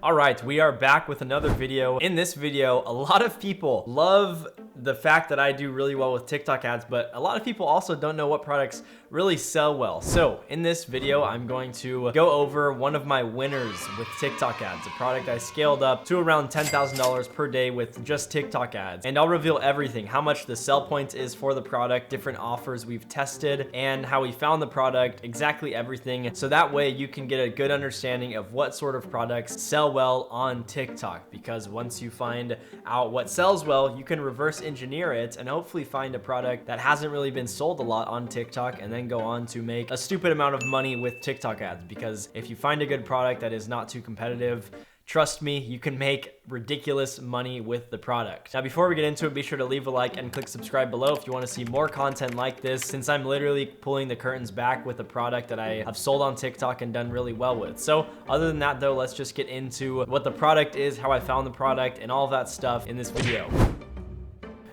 All right, we are back with another video. In this video, a lot of people love the fact that I do really well with TikTok ads, but a lot of people also don't know what products really sell well. So in this video, I'm going to go over one of my winners with TikTok ads, a product I scaled up to around $10,000 per day with just TikTok ads. And I'll reveal everything, how much the sell point is for the product, different offers we've tested, and how we found the product, exactly everything. So that way you can get a good understanding of what sort of products sell well on TikTok, because once you find out what sells well, you can reverse engineer it and hopefully find a product that hasn't really been sold a lot on TikTok and then go on to make a stupid amount of money with TikTok ads. Because if you find a good product that is not too competitive, trust me, you can make ridiculous money with the product. Now, before we get into it, be sure to leave a like and click subscribe below if you want to see more content like this, since I'm literally pulling the curtains back with a product that I have sold on TikTok and done really well with. So other than that though, let's just get into what the product is, how I found the product, and all that stuff in this video.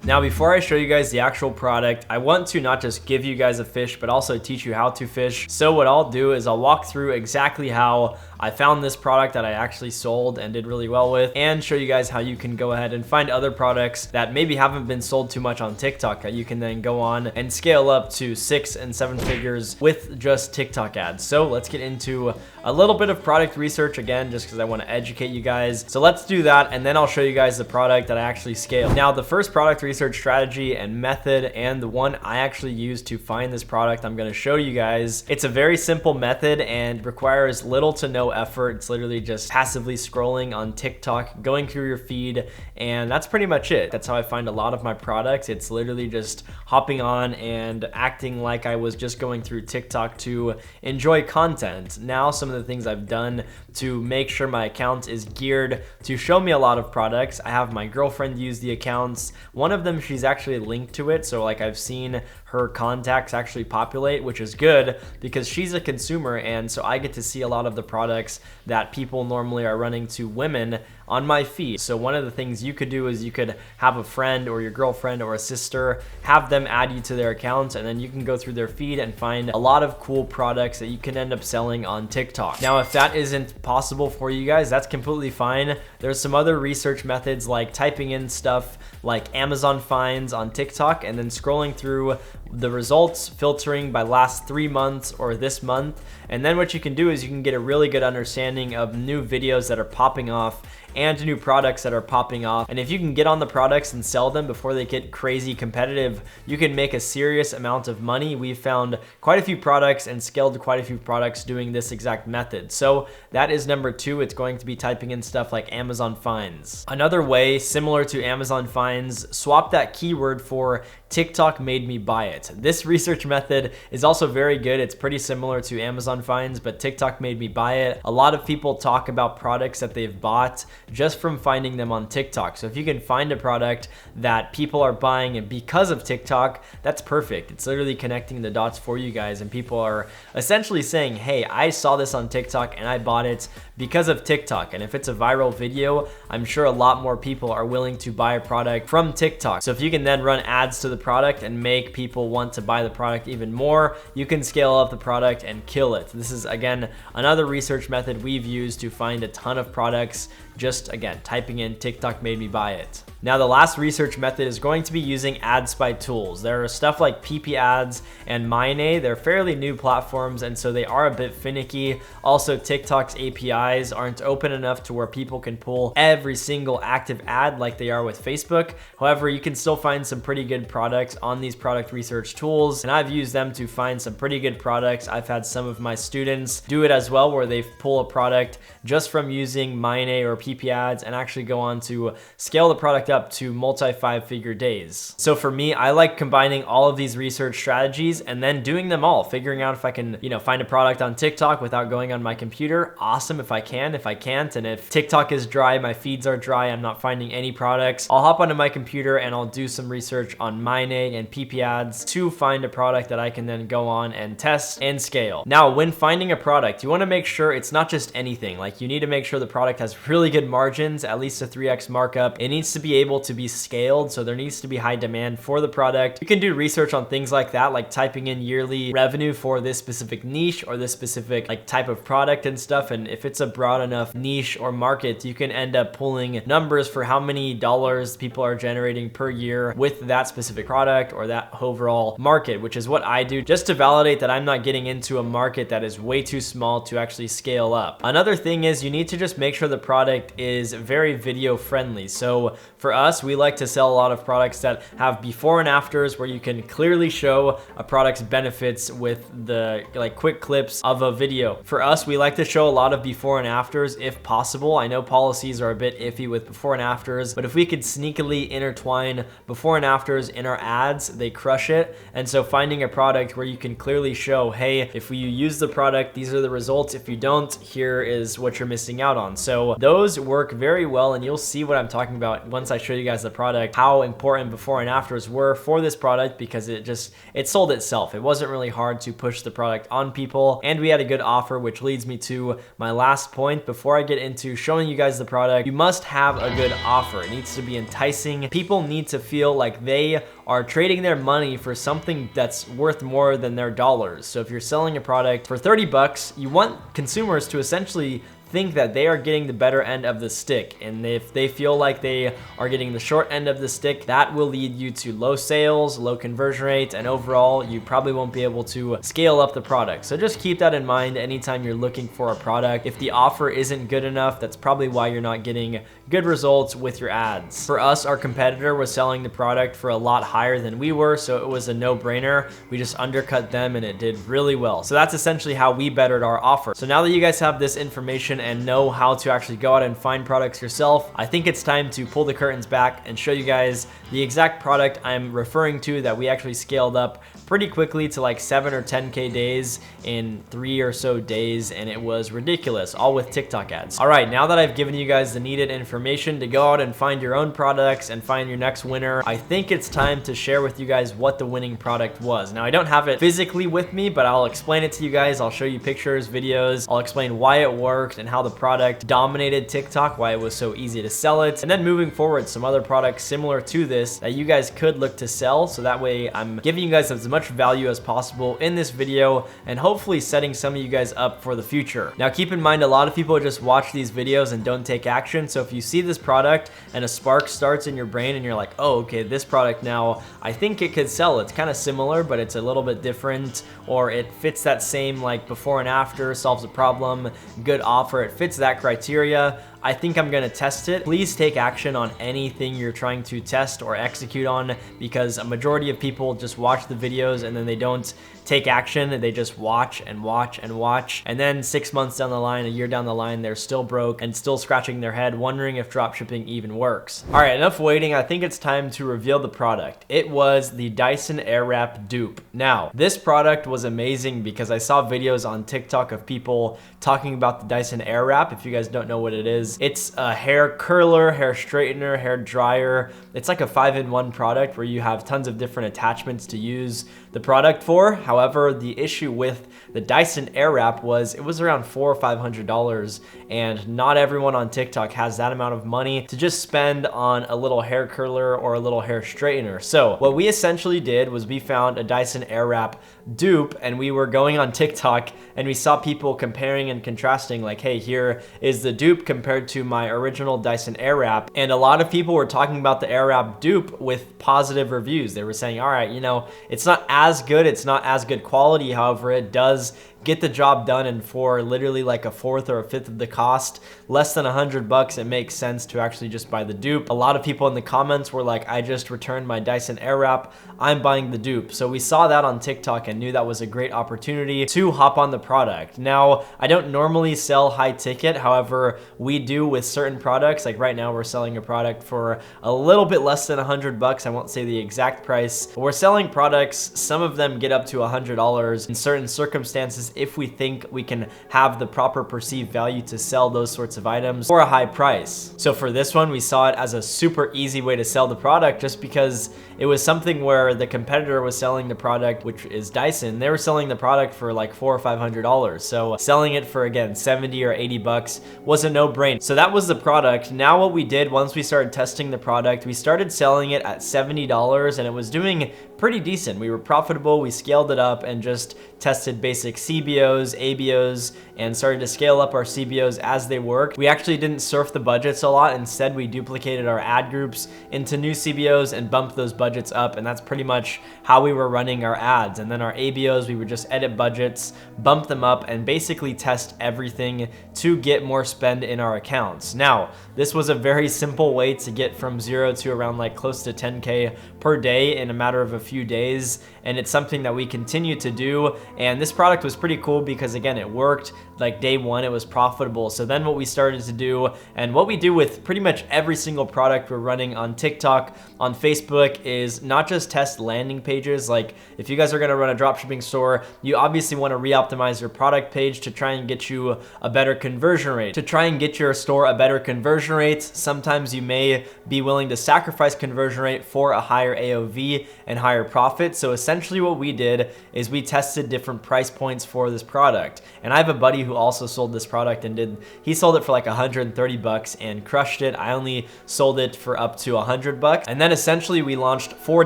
Now, before I show you guys the actual product, I want to not just give you guys a fish, but also teach you how to fish. So what I'll do is I'll walk through exactly how I found this product that I actually sold and did really well with, and show you guys how you can go ahead and find other products that maybe haven't been sold too much on TikTok that you can then go on and scale up to 6 and 7 figures with just TikTok ads. So let's get into a little bit of product research again, just because I want to educate you guys. So let's do that, and then I'll show you guys the product that I actually scaled. Now, the first product research strategy and method, and the one I actually used to find this product, I'm going to show you guys. It's a very simple method and requires little to no effort. It's literally just passively scrolling on TikTok, going through your feed, and that's pretty much it. That's how I find a lot of my products. It's literally just hopping on and acting like I was just going through TikTok to enjoy content. Now, some of the things I've done to make sure my account is geared to show me a lot of products. I have my girlfriend use the accounts. One of them, she's actually linked to it, so like I've seen her contacts actually populate, which is good because she's a consumer, and so I get to see a lot of the products that people normally are running to women on my feed. So one of the things you could do is you could have a friend or your girlfriend or a sister, have them add you to their account, and then you can go through their feed and find a lot of cool products that you can end up selling on TikTok. Now, if that isn't possible for you guys, that's completely fine. There's some other research methods like typing in stuff like Amazon finds on TikTok and then scrolling through the results, filtering by last 3 months or this month. And then what you can do is you can get a really good understanding of new videos that are popping off and new products that are popping off. And if you can get on the products and sell them before they get crazy competitive, you can make a serious amount of money. We've found quite a few products and scaled quite a few products doing this exact method. So that is number 2. It's going to be typing in stuff like Amazon finds. Another way similar to Amazon finds, swap that keyword for TikTok made me buy it. This research method is also very good. It's pretty similar to Amazon finds, but TikTok made me buy it. A lot of people talk about products that they've bought just from finding them on TikTok. So if you can find a product that people are buying and because of TikTok, that's perfect. It's literally connecting the dots for you guys, and people are essentially saying, hey, I saw this on TikTok and I bought it because of TikTok. And if it's a viral video, I'm sure a lot more people are willing to buy a product from TikTok. So if you can then run ads to the product and make people want to buy the product even more, you can scale up the product and kill it. This is, again, another research method we've used to find a ton of products, just again typing in TikTok made me buy it. Now, the last research method is going to be using ad spy tools. There are stuff like PP ads and Mine. They're fairly new platforms, and so they are a bit finicky. Also, TikTok's APIs aren't open enough to where people can pull every single active ad like they are with Facebook. However, you can still find some pretty good products on these product research tools, and I've used them to find some pretty good products. I've had some of my students do it as well, where they pull a product just from using Mine or PP ads and actually go on to scale the product up to multi 5-figure days. So for me, I like combining all of these research strategies and then doing them all, figuring out if I can, find a product on TikTok without going on my computer. Awesome if I can. If I can't, and if TikTok is dry, my feeds are dry, I'm not finding any products, I'll hop onto my computer and I'll do some research on Mine and PP ads to find a product that I can then go on and test and scale. Now, when finding a product, you want to make sure it's not just anything. Like, you need to make sure the product has really good margins, at least a 3x markup. It needs to be able to be scaled, so there needs to be high demand for the product. You can do research on things like that, like typing in yearly revenue for this specific niche or this specific like type of product and stuff, and if it's a broad enough niche or market, you can end up pulling numbers for how many dollars people are generating per year with that specific product or that overall market, which is what I do just to validate that I'm not getting into a market that is way too small to actually scale up. Another thing is you need to just make sure the product is very video friendly. So for us, we like to sell a lot of products that have before and afters where you can clearly show a product's benefits with the like quick clips of a video. For us, we like to show a lot of before and afters if possible. I know policies are a bit iffy with before and afters, but if we could sneakily intertwine before and afters in our ads, they crush it. And so finding a product where you can clearly show, hey, if you use the product, these are the results. If you don't, here is what you're missing out on. So those work very well, and you'll see what I'm talking about once I show you guys the product, how important before and afters were for this product, because it sold itself. It wasn't really hard to push the product on people, and we had a good offer, which leads me to my last point. Before I get into showing you guys the product, you must have a good offer. It needs to be enticing. People need to feel like they are trading their money for something that's worth more than their dollars. So if you're selling a product for 30 bucks, you want consumers to essentially think that they are getting the better end of the stick. And if they feel like they are getting the short end of the stick, that will lead you to low sales, low conversion rates, and overall, you probably won't be able to scale up the product. So just keep that in mind anytime you're looking for a product. If the offer isn't good enough, that's probably why you're not getting good results with your ads. For us, our competitor was selling the product for a lot higher than we were, so it was a no-brainer. We just undercut them and it did really well. So that's essentially how we bettered our offer. So now that you guys have this information and know how to actually go out and find products yourself, I think it's time to pull the curtains back and show you guys the exact product I'm referring to that we actually scaled up pretty quickly to like 7 or 10K days in 3 or so days, and it was ridiculous, all with TikTok ads. All right, now that I've given you guys the needed information to go out and find your own products and find your next winner, I think it's time to share with you guys what the winning product was. Now, I don't have it physically with me, but I'll explain it to you guys. I'll show you pictures, videos. I'll explain why it worked and how the product dominated TikTok, why it was so easy to sell it. And then moving forward, some other products similar to this that you guys could look to sell. So that way I'm giving you guys as much value as possible in this video and hopefully setting some of you guys up for the future. Now, keep in mind, a lot of people just watch these videos and don't take action. So if you see this product and a spark starts in your brain and you're like, oh, okay, this product now, I think it could sell. It's kind of similar, but it's a little bit different, or it fits that same like before and after, solves a problem, good offer, it fits that criteria, I think I'm gonna test it. Please take action on anything you're trying to test or execute on, because a majority of people just watch the videos and then they don't take action. They just watch and watch and watch. And then 6 months down the line, a year down the line, they're still broke and still scratching their head, wondering if dropshipping even works. All right, enough waiting. I think it's time to reveal the product. It was the Dyson Airwrap dupe. Now, this product was amazing because I saw videos on TikTok of people talking about the Dyson Airwrap. If you guys don't know what it is, it's a hair curler, hair straightener, hair dryer. It's like a 5-in-1 product where you have tons of different attachments to use the product for. However, the issue with the Dyson Airwrap was it was around $400 or $500, and not everyone on TikTok has that amount of money to just spend on a little hair curler or a little hair straightener. So what we essentially did was we found a Dyson Airwrap dupe, and we were going on TikTok and we saw people comparing and contrasting, like, hey, here is the dupe compared to my original Dyson Airwrap. And a lot of people were talking about the Airwrap dupe with positive reviews. They were saying, all right, you know, it's not as good, it's not as good quality, however, it does get the job done, and for literally like a fourth or a fifth of the cost, less than $100, it makes sense to actually just buy the dupe. A lot of people in the comments were like, I just returned my Dyson Airwrap, I'm buying the dupe. So we saw that on TikTok and knew that was a great opportunity to hop on the product. Now, I don't normally sell high ticket, however, we do with certain products. Like right now, we're selling a product for a little bit less than $100. I won't say the exact price, but we're selling products, some of them get up to $100 in certain circumstances. items if we think we can have the proper perceived value to sell those sorts of items for a high price. So for this one, we saw it as a super easy way to sell the product just because it was something where the competitor was selling the product, which is Dyson. They were selling the product for like $400 or $500. So selling it for, again, 70 or 80 bucks was a no-brainer. So that was the product. Now what we did once we started testing the product, we started selling it at $70 and it was doing pretty decent. We were profitable, we scaled it up and just tested basic CBOs, ABOs, and started to scale up our CBOs as they worked. We actually didn't surf the budgets a lot. Instead, we duplicated our ad groups into new CBOs and bumped those budgets up, and that's pretty much how we were running our ads. And then our ABOs, we would just edit budgets, bump them up, and basically test everything to get more spend in our accounts. Now, this was a very simple way to get from 0 to around like close to 10K per day in a matter of a few days, and it's something that we continue to do. And this product was pretty cool because, again, it worked. Like day one, it was profitable. So then what we started to do, and what we do with pretty much every single product we're running on TikTok, on Facebook, is not just test landing pages. Like if you guys are gonna run a dropshipping store, you obviously wanna re-optimize your product page to try and get you a better conversion rate. To try and get your store a better conversion rate, sometimes you may be willing to sacrifice conversion rate for a higher AOV and higher profit. So essentially what we did is we tested different price points for this product. And I have a buddy who also sold this product and he sold it for like 130 bucks and crushed it. I only sold it for up to 100 bucks. And then essentially we launched 4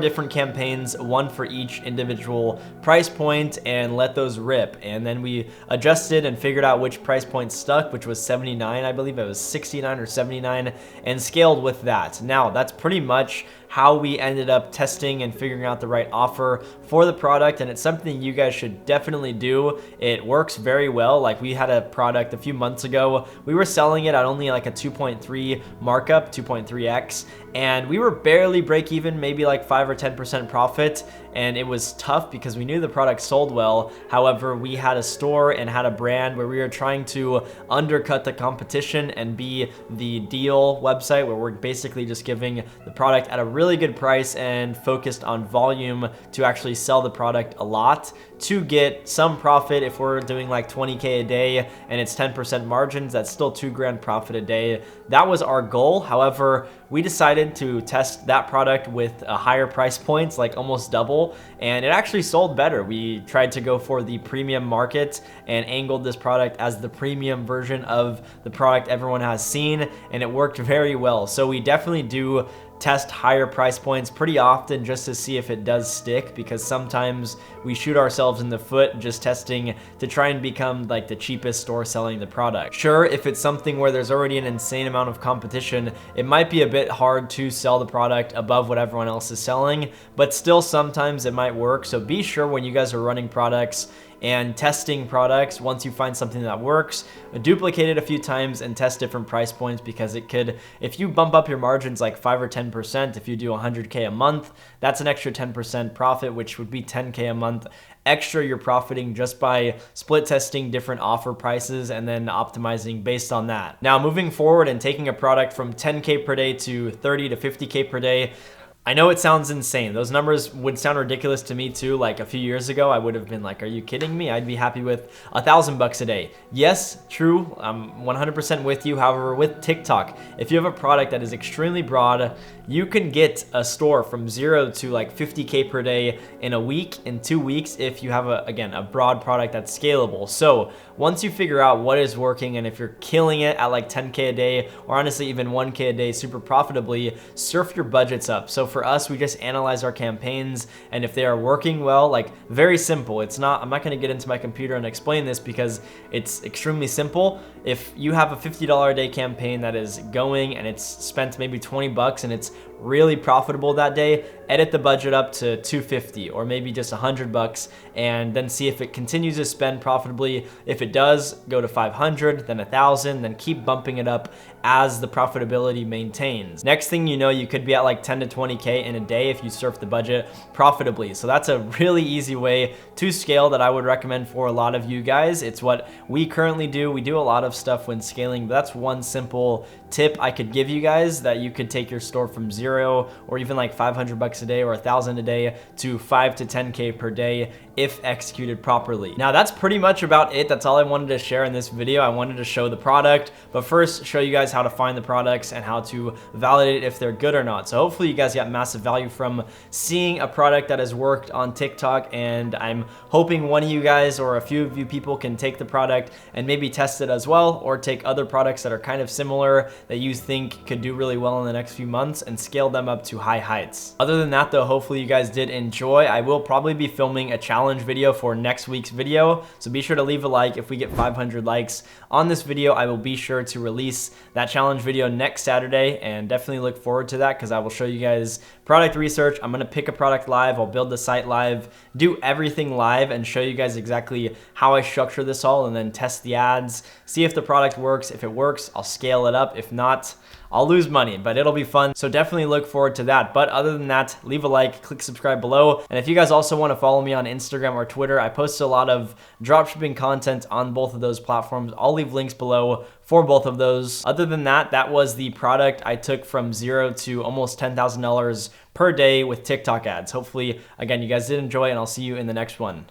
different campaigns, one for each individual price point, and let those rip. And then we adjusted and figured out which price point stuck, which was 79, I believe it was 69 or 79, and scaled with that. Now that's pretty much how we ended up testing and figuring out the right offer for the product, and it's something you guys should definitely do. It works very well. Like we had a product a few months ago, we were selling it at only like a 2.3 markup, 2.3x, and we were barely break even, maybe like 5 or 10% profit, and it was tough because we knew the product sold well. However, we had a store and had a brand where we were trying to undercut the competition and be the deal website where we're basically just giving the product at a really good price and focused on volume to actually sell the product a lot to get some profit. If we're doing like 20K a day and it's 10% margins, that's still $2,000 profit a day. That was our goal. However, we decided to test that product with a higher price points, like almost double, and it actually sold better. We tried to go for the premium market and angled this product as the premium version of the product everyone has seen, and it worked very well. So we definitely do test higher price points pretty often just to see if it does stick, because sometimes we shoot ourselves in the foot just testing to try and become like the cheapest store selling the product. Sure, if it's something where there's already an insane amount of competition, it might be a bit hard to sell the product above what everyone else is selling, but still sometimes it might work. So be sure when you guys are running products and testing products, once you find something that works, duplicate it a few times and test different price points, because it could, if you bump up your margins like 5 or 10%, if you do 100K a month, that's an extra 10% profit, which would be 10K a month extra you're profiting just by split testing different offer prices and then optimizing based on that. Now moving forward and taking a product from 10K per day to 30 to 50K per day, I know it sounds insane. Those numbers would sound ridiculous to me too. Like a few years ago, I would have been like, are you kidding me? I'd be happy with $1,000 a day. Yes, true. I'm 100% with you. However, with TikTok, if you have a product that is extremely broad, you can get a store from 0 to like 50K per day in a week, in 2 weeks, if you have a broad product that's scalable. So once you figure out what is working, and if you're killing it at like 10K a day, or honestly even 1K a day super profitably, surf your budgets up. So for us, we just analyze our campaigns, and if they are working well, like very simple. It's not, I'm not gonna get into my computer and explain this because it's extremely simple. If you have a $50 a day campaign that is going and it's spent maybe 20 bucks and it's really profitable that day, edit the budget up to 250 or maybe just 100 bucks, and then see if it continues to spend profitably. If it does, go to 500, then 1,000, then keep bumping it up as the profitability maintains. Next thing you know, you could be at like 10 to 20K in a day if you surf the budget profitably. So that's a really easy way to scale that I would recommend for a lot of you guys. It's what we currently do. We do a lot of stuff when scaling, but that's one simple tip I could give you guys, that you could take your store from 0 or even like 500 bucks a day or 1,000 a day to 5 to 10K per day if executed properly. Now that's pretty much about it. That's all I wanted to share in this video. I wanted to show the product, but first show you guys how to find the products and how to validate if they're good or not. So hopefully you guys got massive value from seeing a product that has worked on TikTok, and I'm hoping one of you guys or a few of you people can take the product and maybe test it as well, or take other products that are kind of similar that you think could do really well in the next few months and scale them up to high heights. Other than that though, hopefully you guys did enjoy. I will probably be filming a challenge video for next week's video, so be sure to leave a like. If we get 500 likes on this video, I will be sure to release that challenge video next Saturday, and definitely look forward to that because I will show you guys product research. I'm gonna pick a product live, I'll build the site live, do everything live, and show you guys exactly how I structure this all, and then test the ads, see if the product works. If it works, I'll scale it up. If not, I'll lose money, but it'll be fun. So definitely look forward to that. But other than that, leave a like, click subscribe below. And if you guys also want to follow me on Instagram or Twitter, I post a lot of dropshipping content on both of those platforms. I'll leave links below for both of those. Other than that, that was the product I took from zero to almost $10,000 per day with TikTok ads. Hopefully, again, you guys did enjoy, and I'll see you in the next one.